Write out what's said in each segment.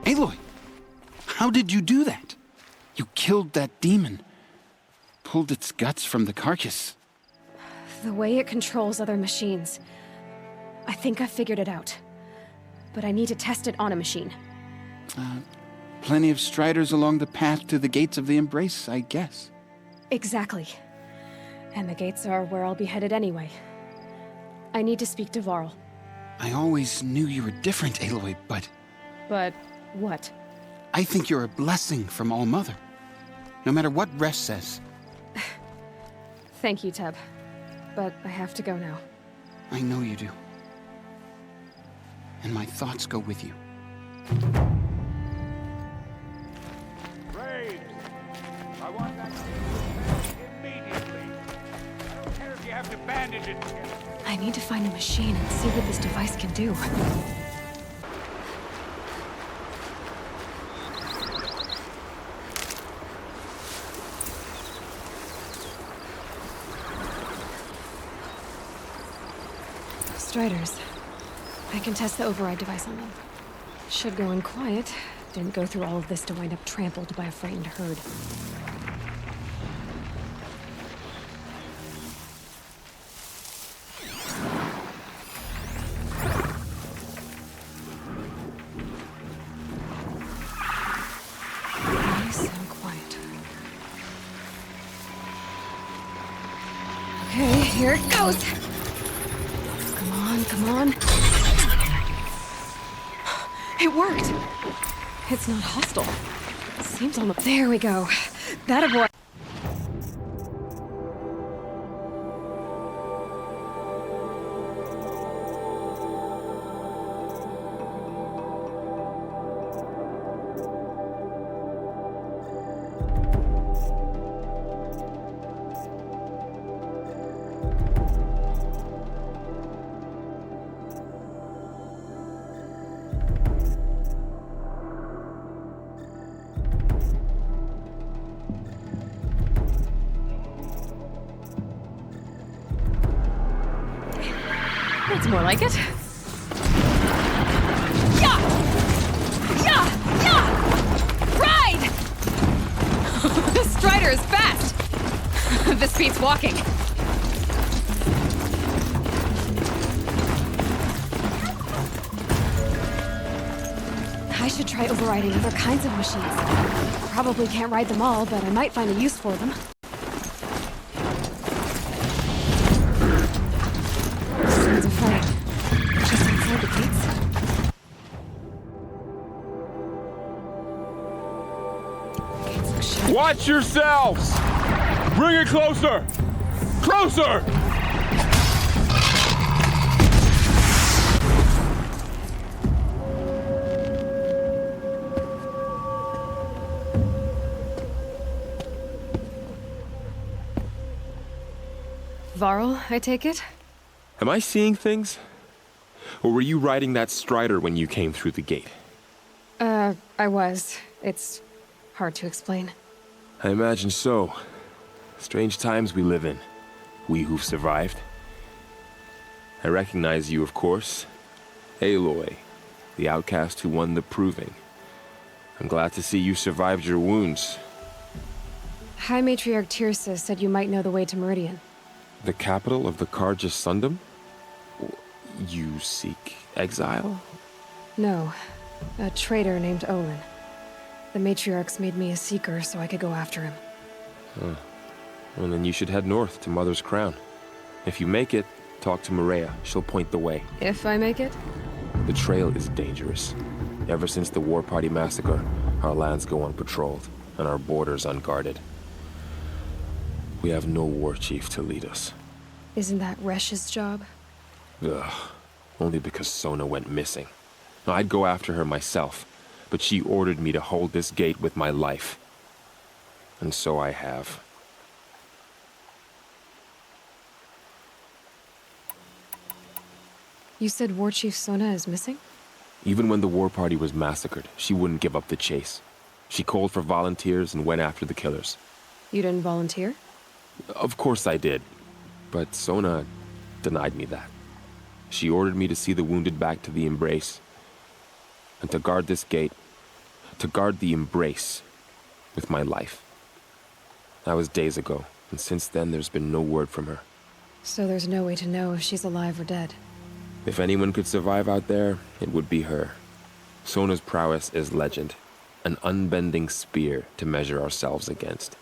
Aloy, how did you do that? You killed that demon. Pulled its guts from the carcass. The way it controls other machines. I think I figured it out. But I need to test it on a machine. Plenty of striders along the path to the gates of the Embrace, I guess. Exactly. And the gates are where I'll be headed anyway. I need to speak to Varl. I always knew you were different, Aloy, but... But what? I think you're a blessing from All-Mother. No matter what Resh says. Thank you, Teb. But I have to go now. I know you do. And my thoughts go with you. Raid! I want that immediately. I don't care if you have to bandage it. I need to find a machine and see what this device can do. Striders. I can test the override device on them. Should go in quiet. Didn't go through all of this to wind up trampled by a frightened herd. Nice and quiet. Okay, here it goes! Come on. It worked! It's not hostile. Seems almost... There we go. That boy. That's more like it. Yeah! Yeah! Yeah! Ride! Strider is fast! This beats walking. I should try overriding other kinds of machines. Probably can't ride them all, but I might find a use for them. Sounds of fighting. Just inside the gates. Gates look shut. Watch yourselves! Bring it closer! Closer! Varl, I take it? Am I seeing things? Or were you riding that strider when you came through the gate? I was. It's hard to explain. I imagine so. Strange times we live in. We who've survived. I recognize you, of course. Aloy, the outcast who won the proving. I'm glad to see you survived your wounds. High Matriarch Tirsa said you might know the way to Meridian. The capital of the Carja Sundom? You seek exile? No. A traitor named Olin. The Matriarchs made me a seeker so I could go after him. Well, then you should head north to Mother's Crown. If you make it, talk to Maria. She'll point the way. If I make it? The trail is dangerous. Ever since the War Party massacre, our lands go unpatrolled, and our borders unguarded. We have no war chief to lead us. Isn't that Resh's job? Ugh. Only because Sona went missing. I'd go after her myself, but she ordered me to hold this gate with my life. And so I have. You said War Chief Sona is missing? Even when the War Party was massacred, she wouldn't give up the chase. She called for volunteers and went after the killers. You didn't volunteer? Of course I did, but Sona denied me that. She ordered me to see the wounded back to the Embrace, and to guard this gate to guard the embrace with my life. That was days ago, and since then there's been no word from her. So there's no way to know if she's alive or dead. If anyone could survive out there, it would be her. Sona's prowess is legend, an unbending spear to measure ourselves against.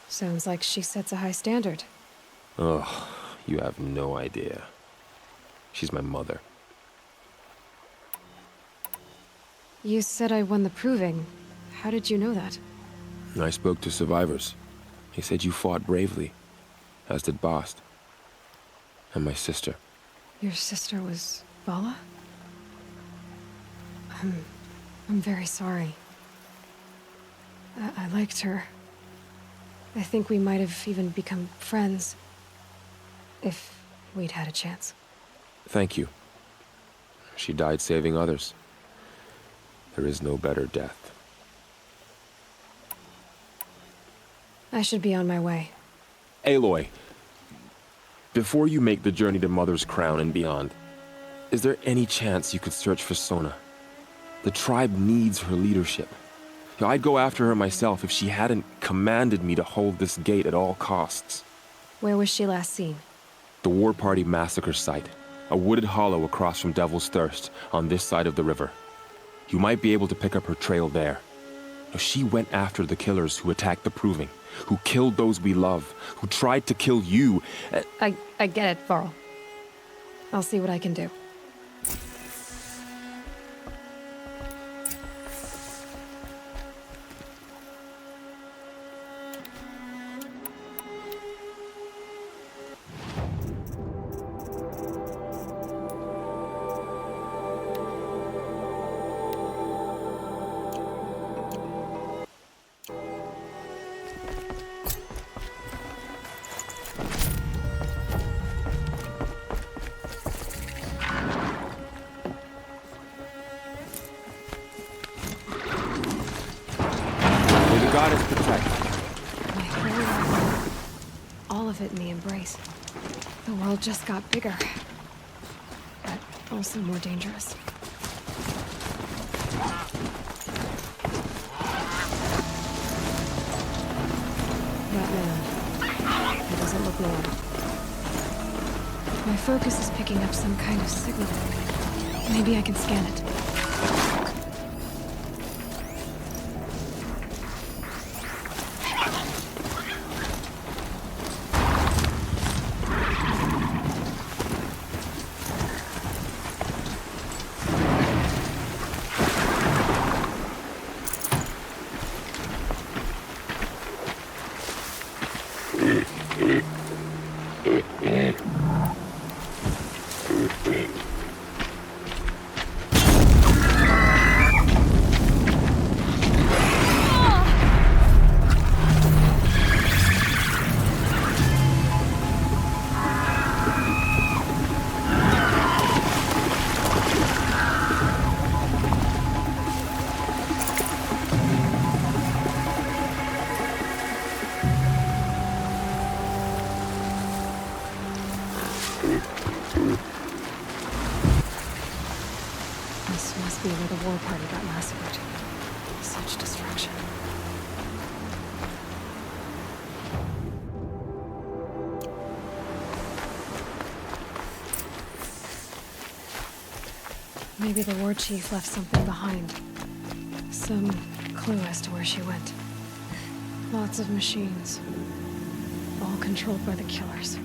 Sounds like she sets a high standard. Ugh, you have no idea. She's my mother. You said I won the proving. How did you know that? I spoke to survivors. They said you fought bravely, as did Bast. And my sister. Your sister was Vala? I'm very sorry. I liked her. I think we might have even become friends. If we'd had a chance. Thank you. She died saving others. There is no better death. I should be on my way. Aloy, before you make the journey to Mother's Crown and beyond, is there any chance you could search for Sona? The tribe needs her leadership. I'd go after her myself if she hadn't commanded me to hold this gate at all costs. Where was she last seen? The War Party massacre site, a wooded hollow across from Devil's Thirst on this side of the river. You might be able to pick up her trail there. She went after the killers who attacked the Proving, who killed those we love, who tried to kill you. I get it, Varl. I'll see what I can do. May the goddess protect. My whole life. All of it in the embrace. The world just got bigger. But also more dangerous. That man. He doesn't look normal. My focus is picking up some kind of signal. Maybe I can scan it. This must be where the war party got massacred. Such destruction. Maybe the war chief left something behind. Some clue as to where she went. Lots of machines. All controlled by the killers.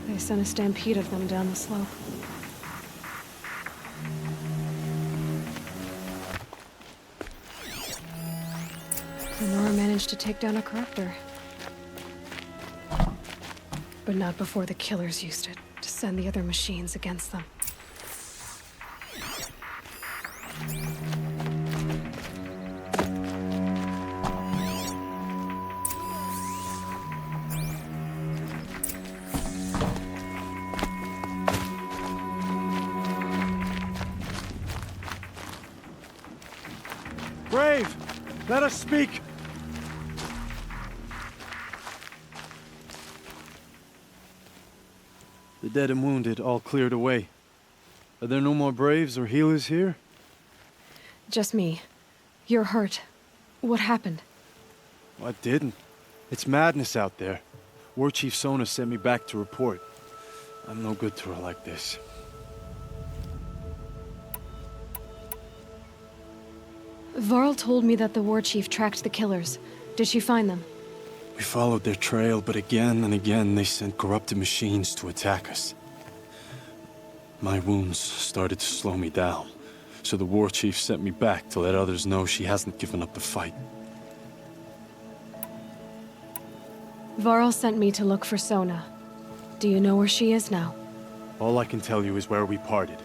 They sent a stampede of them down the slope. Nora managed to take down a corruptor. But not before the killers used it to send the other machines against them. Brave! Let us speak! The dead and wounded all cleared away. Are there no more Braves or healers here? Just me. You're hurt. What happened? I didn't. It's madness out there. War Chief Sona sent me back to report. I'm no good to her like this. Varl told me that the War Chief tracked the killers. Did she find them? We followed their trail, but again and again they sent corrupted machines to attack us. My wounds started to slow me down, so the War Chief sent me back to let others know she hasn't given up the fight. Varl sent me to look for Sona. Do you know where she is now? All I can tell you is where we parted.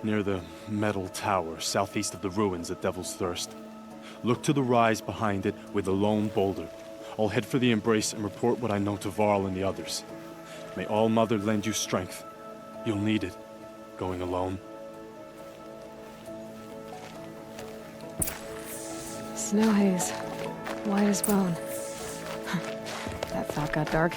Near the metal tower, southeast of the ruins at Devil's Thirst. Look to the rise behind it with a lone boulder. I'll head for the embrace and report what I know to Varl and the others. May All Mother lend you strength. You'll need it, going alone. Snow haze. White as bone. That thought got dark.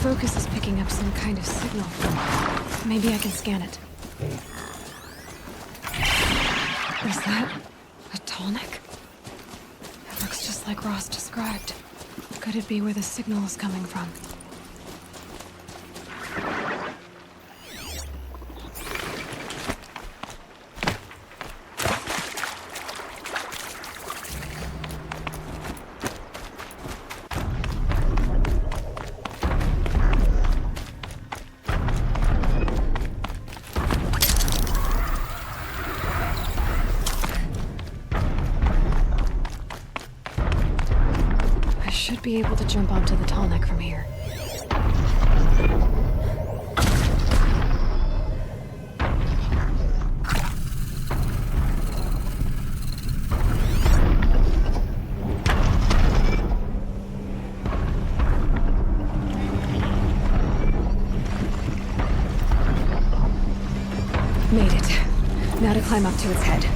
Focus is picking up some kind of signal. Maybe I can scan it. Is that a tall neck? It looks just like Ross described. Could it be where the signal is coming from? Be able to jump onto the tall neck from here. Made it. Now to climb up to its head.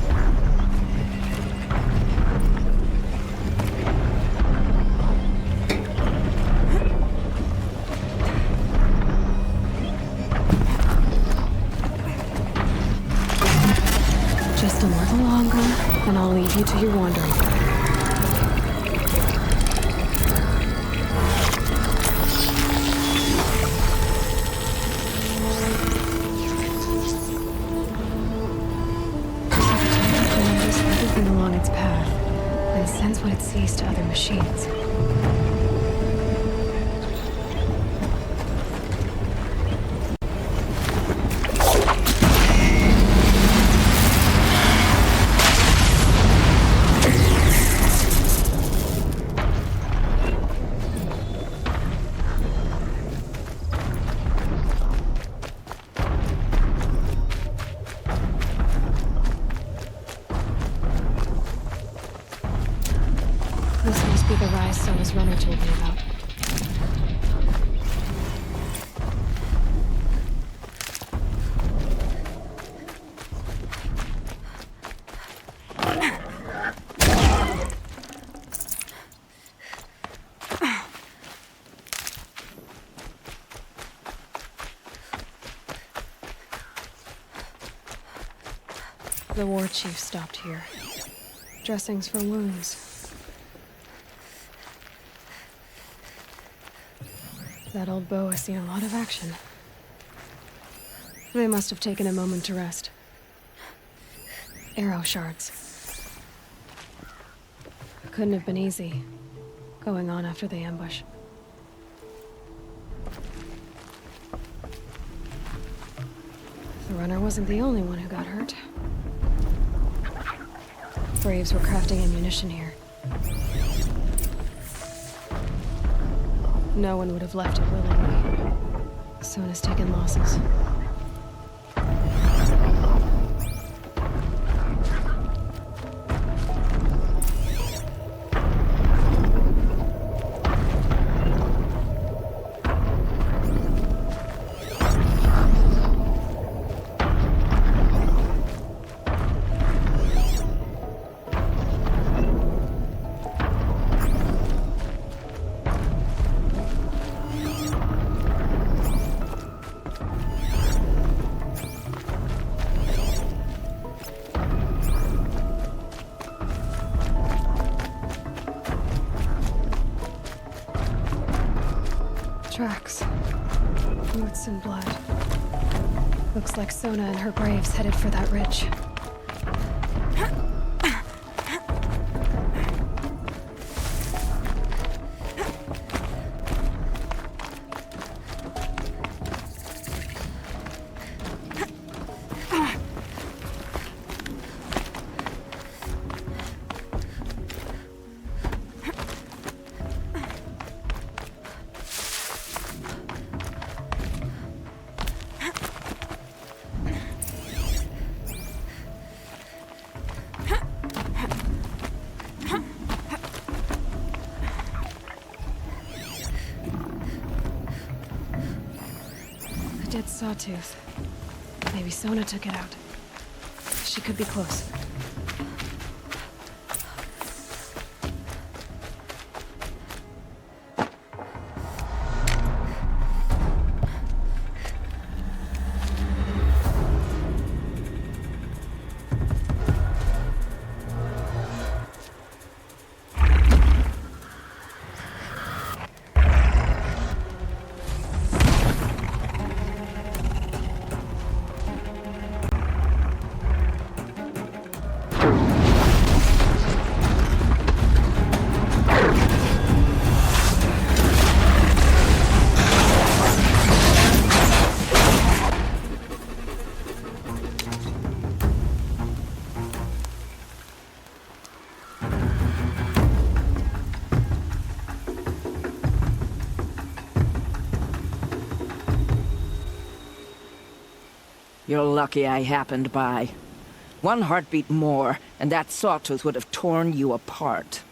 Just a little longer, and I'll leave you to your wandering. Notice everything along its path, and sense what it sees to other machines. This must be the rise Sona's runner told me about. The war chief stopped here. Dressings for wounds. That old bow has seen a lot of action. They must have taken a moment to rest. Arrow shards. Couldn't have been easy, going on after the ambush. The runner wasn't the only one who got hurt. Braves were crafting ammunition here. No one would have left it willingly. Sona's taken losses. Tracks. Roots and blood. Looks like Sona and her braves headed for that ridge. A dead sawtooth. Maybe Sona took it out. She could be close. You're lucky I happened by. One heartbeat more, and that sawtooth would have torn you apart.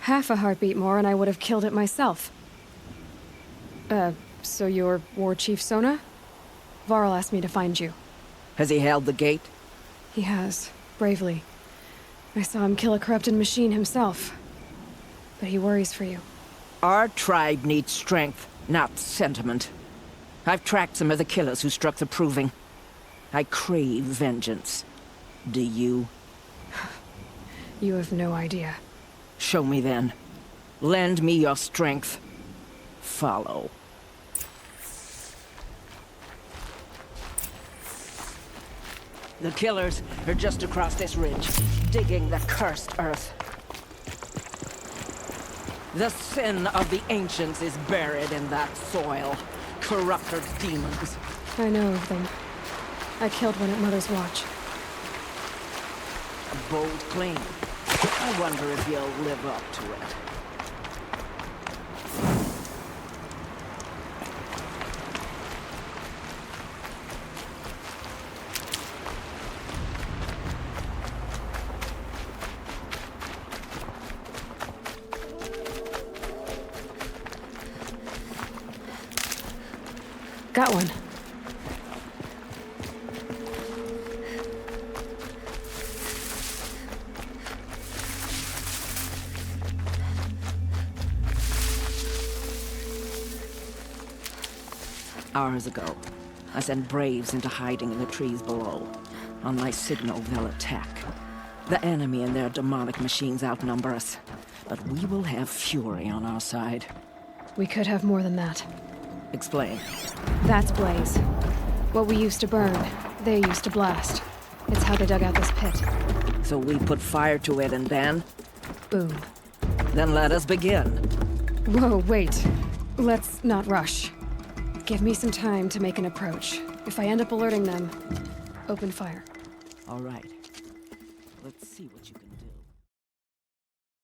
Half a heartbeat more and I would have killed it myself. So you're War Chief Sona? Varl asked me to find you. Has he held the gate? He has, bravely. I saw him kill a corrupted machine himself. But he worries for you. Our tribe needs strength, not sentiment. I've tracked some of the killers who struck the Proving. I crave vengeance. Do you? You have no idea. Show me then. Lend me your strength. Follow. The killers are just across this ridge, digging the cursed earth. The sin of the ancients is buried in that soil. Corrupter demons. I know of them. I killed one at Mother's Watch. A bold claim. I wonder if you'll live up to it. Got one. Hours ago, I sent Braves into hiding in the trees below. On my signal, they'll attack. The enemy and their demonic machines outnumber us, but we will have fury on our side. We could have more than that. Explain. That's Blaze. What we used to burn, they used to blast. It's how they dug out this pit. So we put fire to it and then? Boom. Then let us begin. Whoa, wait. Let's not rush. Give me some time to make an approach. If I end up alerting them, Open fire. All right. Let's see what you can